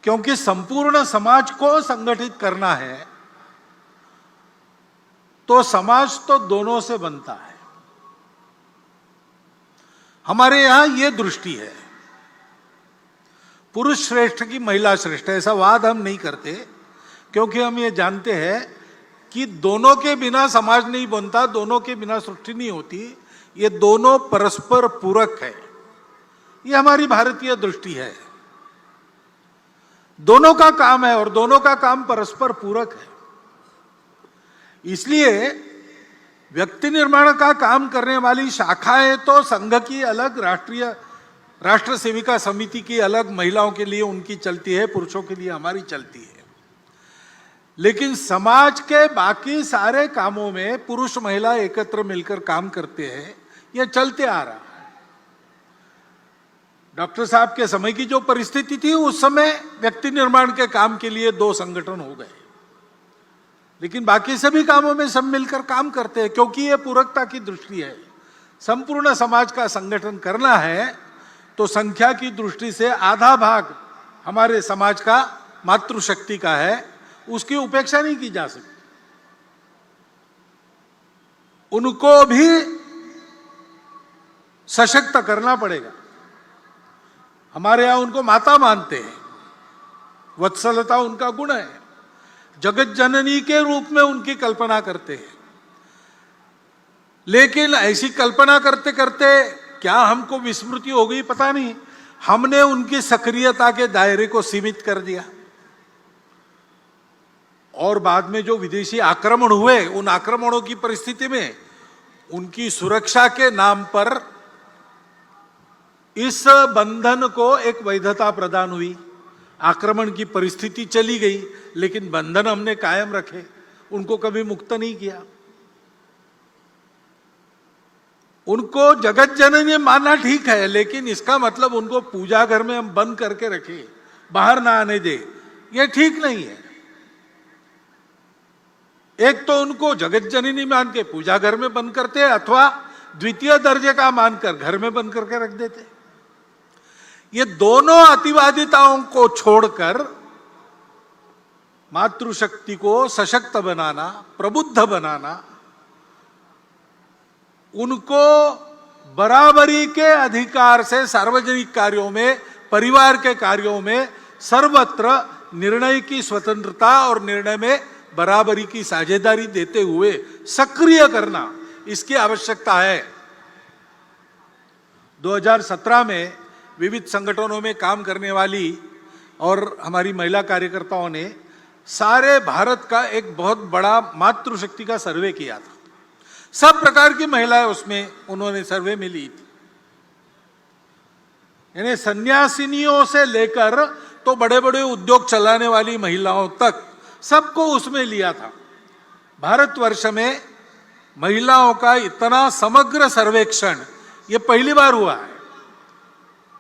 क्योंकि संपूर्ण समाज को संगठित करना है तो समाज तो दोनों से बनता है। हमारे यहां यह दृष्टि है, पुरुष श्रेष्ठ की महिला श्रेष्ठ, ऐसा वाद हम नहीं करते, क्योंकि हम ये जानते हैं कि दोनों के बिना समाज नहीं बनता, दोनों के बिना सृष्टि नहीं होती, ये दोनों परस्पर पूरक है। ये हमारी भारतीय दृष्टि है, दोनों का काम है और दोनों का काम परस्पर पूरक है। इसलिए व्यक्ति निर्माण का काम करने वाली शाखाएं तो संघ की अलग, राष्ट्र सेविका समिति की अलग, महिलाओं के लिए उनकी चलती है, पुरुषों के लिए हमारी चलती है। लेकिन समाज के बाकी सारे कामों में पुरुष महिला एकत्र मिलकर काम करते हैं, यह चलते आ रहा है। डॉक्टर साहब के समय की जो परिस्थिति थी, उस समय व्यक्ति निर्माण के काम के लिए 2 संगठन हो गए, लेकिन बाकी सभी कामों में सब मिलकर काम करते हैं, क्योंकि यह पूरकता की दृष्टि है। संपूर्ण समाज का संगठन करना है तो संख्या की दृष्टि से आधा भाग हमारे समाज का मातृशक्ति का है, उसकी उपेक्षा नहीं की जा सकती। उनको भी सशक्त करना पड़ेगा। हमारे यहां उनको माता मानते हैं, वत्सलता उनका गुण है, जगत जननी के रूप में उनकी कल्पना करते हैं। लेकिन ऐसी कल्पना करते करते क्या हमको विस्मृति हो गई पता नहीं, हमने उनकी सक्रियता के दायरे को सीमित कर दिया। और बाद में जो विदेशी आक्रमण हुए, उन आक्रमणों की परिस्थिति में उनकी सुरक्षा के नाम पर इस बंधन को एक वैधता प्रदान हुई। आक्रमण की परिस्थिति चली गई, लेकिन बंधन हमने कायम रखे, उनको कभी मुक्त नहीं किया। उनको जगत जननी मानना ठीक है, लेकिन इसका मतलब उनको पूजा घर में हम बंद करके रखे, बाहर ना आने दे, यह ठीक नहीं है। एक तो उनको जगत जननी मान के पूजा घर में बंद करते, अथवा द्वितीय दर्जे का मानकर घर में बंद करके रख देते। ये दोनों अतिवादिताओं को छोड़कर मातृशक्ति को सशक्त बनाना, प्रबुद्ध बनाना, उनको बराबरी के अधिकार से सार्वजनिक कार्यों में, परिवार के कार्यों में सर्वत्र निर्णय की स्वतंत्रता और निर्णय में बराबरी की साझेदारी देते हुए सक्रिय करना, इसकी आवश्यकता है। 2017 में विविध संगठनों में काम करने वाली और हमारी महिला कार्यकर्ताओं ने सारे भारत का एक बहुत बड़ा मातृशक्ति का सर्वे किया था। सब प्रकार की महिलाएं उसमें उन्होंने सर्वे में ली थी, यानी सन्यासिनियों से लेकर तो बड़े बड़े उद्योग चलाने वाली महिलाओं तक सबको उसमें लिया था। भारतवर्ष में महिलाओं का इतना समग्र सर्वेक्षण ये पहली बार हुआ है।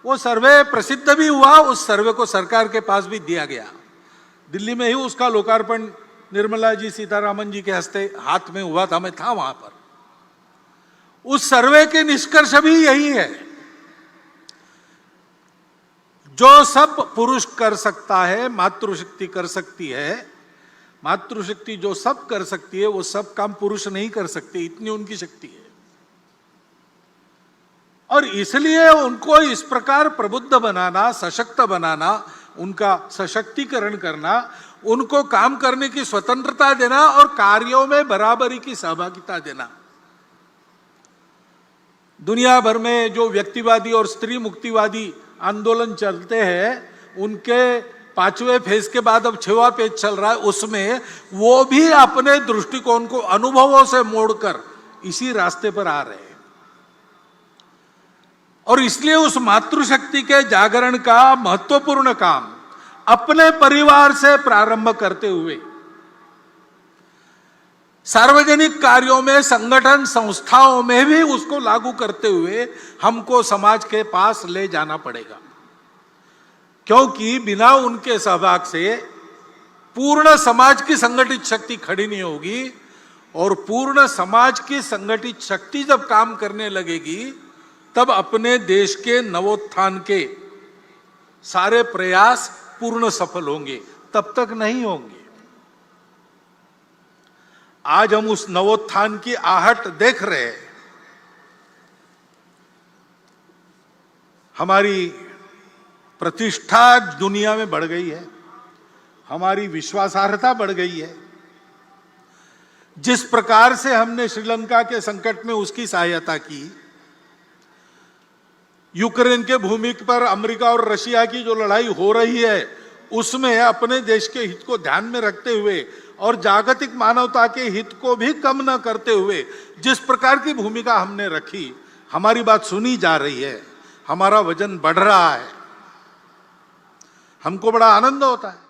वो सर्वे प्रसिद्ध भी हुआ, उस सर्वे को सरकार के पास भी दिया गया। दिल्ली में ही उसका लोकार्पण निर्मला जी सीतारामन जी के हस्ते हाथ में हुआ था, मैं था वहां पर। उस सर्वे के निष्कर्ष भी यही है, जो सब पुरुष कर सकता है मातृशक्ति कर सकती है। मातृशक्ति जो सब कर सकती है वो सब काम पुरुष नहीं कर सकते, इतनी उनकी शक्ति है। और इसलिए उनको इस प्रकार प्रबुद्ध बनाना, सशक्त बनाना, उनका सशक्तिकरण करना, उनको काम करने की स्वतंत्रता देना और कार्यों में बराबरी की सहभागिता देना। दुनिया भर में जो व्यक्तिवादी और स्त्री मुक्तिवादी आंदोलन चलते हैं, उनके 5वें फेज के बाद अब 6वां पेज चल रहा है, उसमें वो भी अपने दृष्टिकोण को अनुभवों से मोड़कर इसी रास्ते पर आ रहे हैं। और इसलिए उस मातृशक्ति के जागरण का महत्वपूर्ण काम अपने परिवार से प्रारंभ करते हुए सार्वजनिक कार्यों में, संगठन संस्थाओं में भी उसको लागू करते हुए हमको समाज के पास ले जाना पड़ेगा, क्योंकि बिना उनके सहभाग से पूर्ण समाज की संगठित शक्ति खड़ी नहीं होगी। और पूर्ण समाज की संगठित शक्ति जब काम करने लगेगी, तब अपने देश के नवोत्थान के सारे प्रयास पूर्ण सफल होंगे, तब तक नहीं होंगे। आज हम उस नवोत्थान की आहट देख रहे हैं। हमारी प्रतिष्ठा दुनिया में बढ़ गई है, हमारी विश्वासार्हता बढ़ गई है। जिस प्रकार से हमने श्रीलंका के संकट में उसकी सहायता की, यूक्रेन के भूमि पर अमेरिका और रशिया की जो लड़ाई हो रही है उसमें अपने देश के हित को ध्यान में रखते हुए और जागतिक मानवता के हित को भी कम न करते हुए जिस प्रकार की भूमिका हमने रखी, हमारी बात सुनी जा रही है, हमारा वजन बढ़ रहा है, हमको बड़ा आनंद होता है।